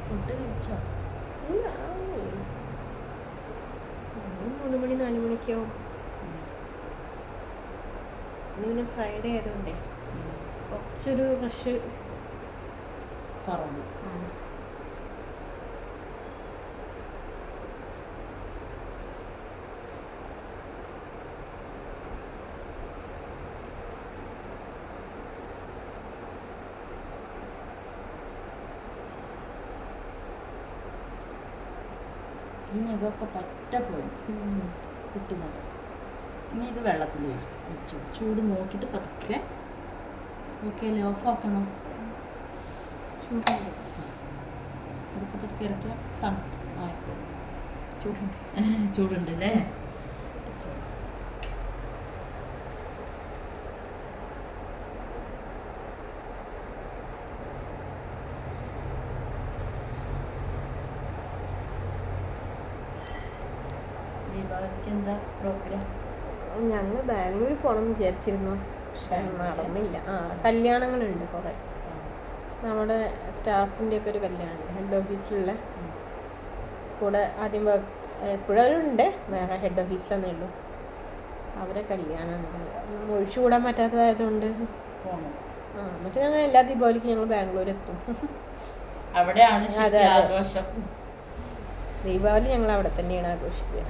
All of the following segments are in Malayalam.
ഫുഡ് കഴിച്ചോ? 3 മണി 4 മണിക്കാവും. ഇന്ന് പിന്നെ ഫ്രൈഡേ ആയതുകൊണ്ടേ കുറച്ചൊരു റഷ് കുറവ്. ഈ നഖമൊക്കെ പറ്റ പോയി കുട്ടുന്നത്. ഇനി ഇത് വെള്ളത്തിൽ വെച്ചു ചൂട് നോക്കിയിട്ട് പതുക്കെ. ഓക്കെ അല്ലേ? ഓഫാക്കണം. ചൂടുണ്ട്. പതുക്കെ പതുക്കെ ഇറക്കിയാൽ തണുപ്പ് ആയിക്കോളും. ചൂടുണ്ട്. ചൂടുണ്ടല്ലേ? ദീപാവലിക്ക് എന്താ പ്രോഗ്രാം? ഞങ്ങൾ ബാംഗ്ലൂർ പോകണമെന്ന് വിചാരിച്ചിരുന്നു, പക്ഷെ നടന്നില്ല. കല്യാണങ്ങളുണ്ട് കുറേ. നമ്മുടെ സ്റ്റാഫിൻ്റെ ഒക്കെ ഒരു കല്യാണമുണ്ട് ഹെഡ് ഓഫീസിലുള്ള. കൂടെ ആദ്യം എപ്പോഴും ഉണ്ട്, വേറെ ഹെഡ് ഓഫീസിലൊന്നേ ഉള്ളൂ. അവരെ കല്യാണമുണ്ട്, ഒഴിച്ചുകൂടാൻ പറ്റാത്തതായതുകൊണ്ട് പോകണം. എന്നിട്ട് ഞങ്ങൾ എല്ലാ ദീപാവലിക്കും ഞങ്ങൾ ബാംഗ്ലൂർ എത്തും. അവിടെയാണ് അതെ, ആഘോഷം. ദീപാവലി ഞങ്ങൾ അവിടെ തന്നെയാണ് ആഘോഷിക്കുക.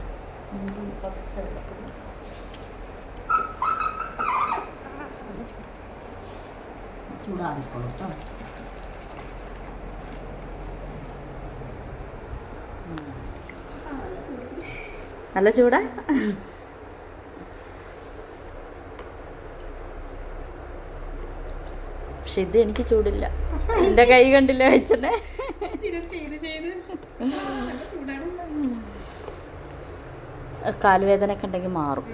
ചൂടാറിക്കോളൂ കേട്ടോ. നല്ല ചൂടാ. പക്ഷെ ഇത് എനിക്ക് ചൂടില്ല. എൻ്റെ കൈ കണ്ടില്ല വെച്ചനെ. കാലുവേദന ഒക്കെ ഉണ്ടെങ്കിൽ മാറും.